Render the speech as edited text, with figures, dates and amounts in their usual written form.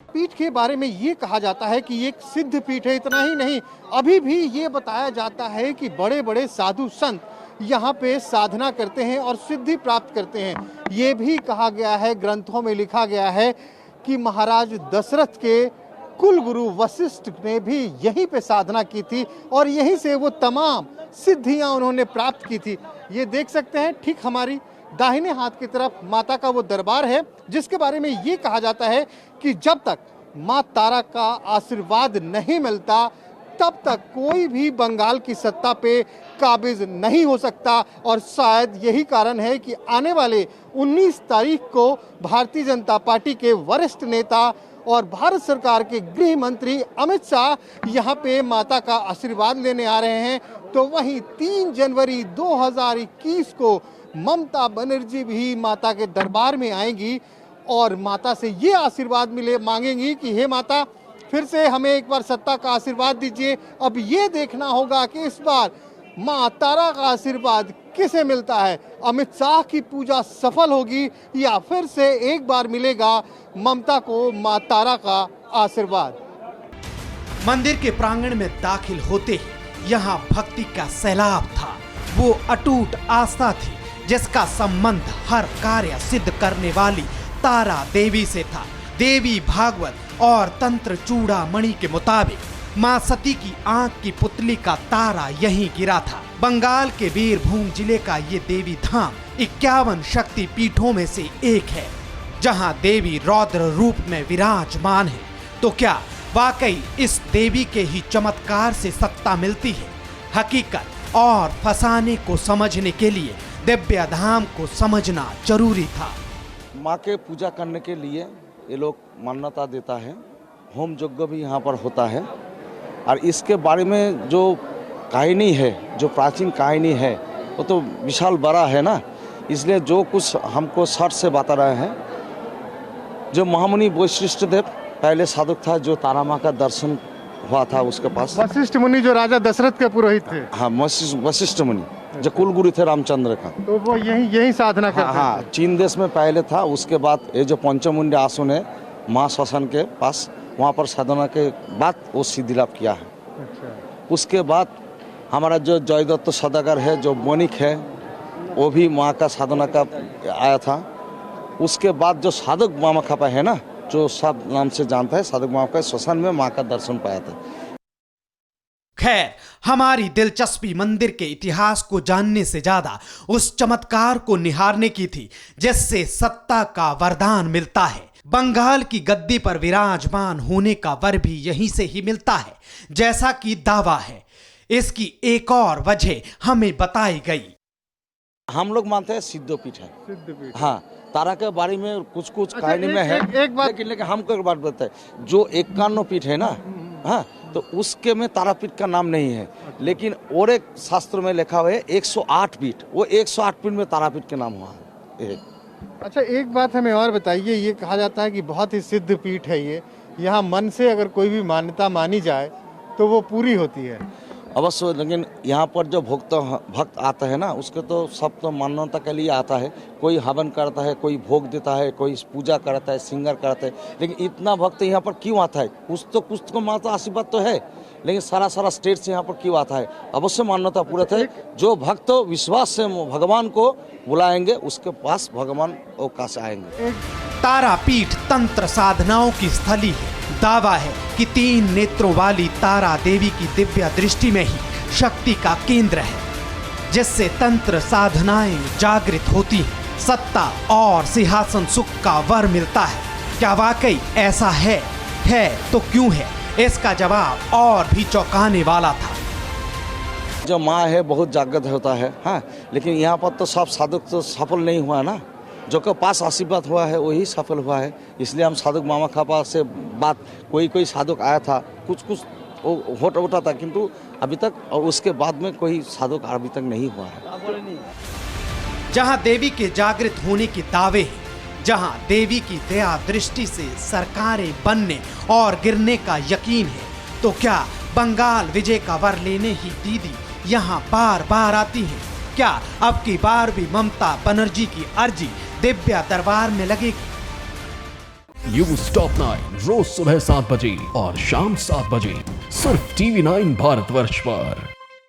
पीठ के बारे में ये कहा जाता है कि ये एक सिद्ध पीठ है। इतना ही नहीं, अभी भी ये बताया जाता है कि बड़े बड़े साधु संत यहाँ पे साधना करते हैं और सिद्धि प्राप्त करते हैं। ये भी कहा गया है, ग्रंथों में लिखा गया है कि महाराज दशरथ के कुल गुरु वशिष्ठ ने भी यहीं पे साधना की थी और यहीं से वो तमाम सिद्धियां उन्होंने प्राप्त की थी। ये देख सकते हैं ठीक हमारी दाहिने हाथ की तरफ माता का वो दरबार है, जिसके बारे में ये कहा जाता है कि जब तक माँ तारा का आशीर्वाद नहीं मिलता तब तक कोई भी बंगाल की सत्ता पे काबिज नहीं हो सकता। और शायद यही कारण है कि आने वाले 19 तारीख को भारतीय जनता पार्टी के वरिष्ठ नेता और भारत सरकार के गृह मंत्री अमित शाह यहाँ पे माता का आशीर्वाद लेने आ रहे हैं। तो वहीं 3 जनवरी 2021 को ममता बनर्जी भी माता के दरबार में आएंगी और माता से ये आशीर्वाद मांगेंगी कि हे माता, फिर से हमें एक बार सत्ता का आशीर्वाद दीजिए। अब ये देखना होगा कि इस बार माँ तारा का आशीर्वाद किसे मिलता है। अमित शाह की पूजा सफल होगी या फिर से एक बार मिलेगा ममता को माँ तारा का आशीर्वाद। मंदिर के प्रांगण में दाखिल होते ही यहाँ भक्ति का सैलाब था। वो अटूट आस्था थी जिसका संबंध हर कार्य सिद्ध करने वाली तारा देवी से था। देवी भागवत और तंत्र चूड़ामणि के मुताबिक मां सती की आंख की पुतली का तारा यहीं गिरा था। बंगाल के बीरभूम जिले का ये देवी धाम 51 शक्ति पीठों में से एक है, जहां देवी रौद्र रूप में विराजमान है। तो क्या वाकई इस देवी के ही चमत्कार से सत्ता मिलती है? हकीकत और फसाने को समझने के लिए दिव्य धाम को समझना जरूरी था। माँ के पूजा करने के लिए ये लोग मान्यता देता है, होम यज्ञ भी यहाँ पर होता है। और इसके बारे में जो कहानी है, जो प्राचीन कहानी है, वो तो विशाल बड़ा है ना, इसलिए जो कुछ हमको शर्ट से बता रहे हैं। जो महामुनि वशिष्ठ देव पहले साधक था, जो तारा माँ का दर्शन हुआ था उसके पास। वशिष्ठ मुनि जो राजा दशरथ के पुरोहित थे। हाँ, वशिष्ठ मुनि जो कुलगुरु थे रामचंद्र का, तो वो यही साधना करते थे। हाँ, चीन देश में पहले था। उसके बाद ये जो पंचमुंडी आसन है माँ श्मशान के पास, वहाँ पर साधना के बाद वो सिद्धि लाभ किया है। अच्छा। उसके बाद हमारा जो जयदत्त सदागर है, जो वणिक है, वो भी माँ का साधना का आया था। उसके बाद जो साधक मामा खापा है ना, जो सब नाम से जानता है, साधक मामा का श्मशान में माँ का दर्शन पाया था। खैर, हमारी दिलचस्पी मंदिर के इतिहास को जानने से ज्यादा उस चमत्कार को निहारने की थी जिससे सत्ता का वरदान मिलता है। बंगाल की गद्दी पर विराजमान होने का वर भी यहीं से ही मिलता है, जैसा कि दावा है। इसकी एक और वजह हमें बताई गई। हम लोग मानते हैं सिद्धपीठ है। सिद्धपीठ। हाँ, तारा के बारे में कुछ कहानी में है। एक बात, लेकिन हमको एक बात बताए, जो 51 पीठ है ना, हाँ, तो उसके में तारापीठ का नाम नहीं है। लेकिन और एक शास्त्र में लिखा हुआ है 108 पीठ, वो 108 पीठ में तारापीठ के नाम हुआ है। अच्छा, एक बात हमें और बताइए। ये कहा जाता है कि बहुत ही सिद्ध पीठ है ये, यहाँ मन से अगर कोई भी मान्यता मानी जाए तो वो पूरी होती है। अवश्य, लेकिन यहाँ पर जो भक्त आता है ना, उसके तो सब तो मान्यता के लिए आता है। कोई हवन करता है, कोई भोग देता है, कोई पूजा करता है, सिंगर करता है। लेकिन इतना भक्त यहाँ पर क्यों आता है? कुछ तो माता आशीर्वाद तो है, लेकिन सारा स्टेट से यहाँ पर क्यों आता है? अवश्य मान्यता पूरा है। जो भक्त विश्वास से भगवान को बुलाएंगे, उसके पास भगवान अवकाश आएंगे। तारापीठ तंत्र साधनाओं की स्थली है। दावा है कि 3 नेत्रों वाली तारा देवी की दिव्य दृष्टि में ही शक्ति का केंद्र है, जिससे तंत्र साधनाएं जागृत होती हैं, सत्ता और सिंहासन सुख का वर मिलता है। क्या वाकई ऐसा है तो क्यों है? इसका जवाब और भी चौंकाने वाला था। जो माँ है बहुत जागृत होता है, हाँ, लेकिन यहाँ पर तो सब साधक तो सफल नहीं हुआ ना। जो के पास आशीर्वाद हुआ है वही सफल हुआ है। इसलिए हम साधक मामा खापा से बात, कोई साधक आया था, कुछ होता था, किंतु अभी तक और उसके बाद में कोई साधक अभी तक नहीं हुआ है। जहां देवी के जागृत होने के दावे हैं, जहां देवी की दया दृष्टि से सरकारें बनने और गिरने का यकीन है, तो क्या बंगाल विजय का वर लेने ही दीदी यहाँ बार बार आती हैं? क्या अब की बार भी ममता बनर्जी की अर्जी दिव्या दरबार में लगेगी? न्यूज़ टॉप 9 रोज सुबह 7 बजे और शाम 7 बजे सिर्फ TV9 भारतवर्ष पर।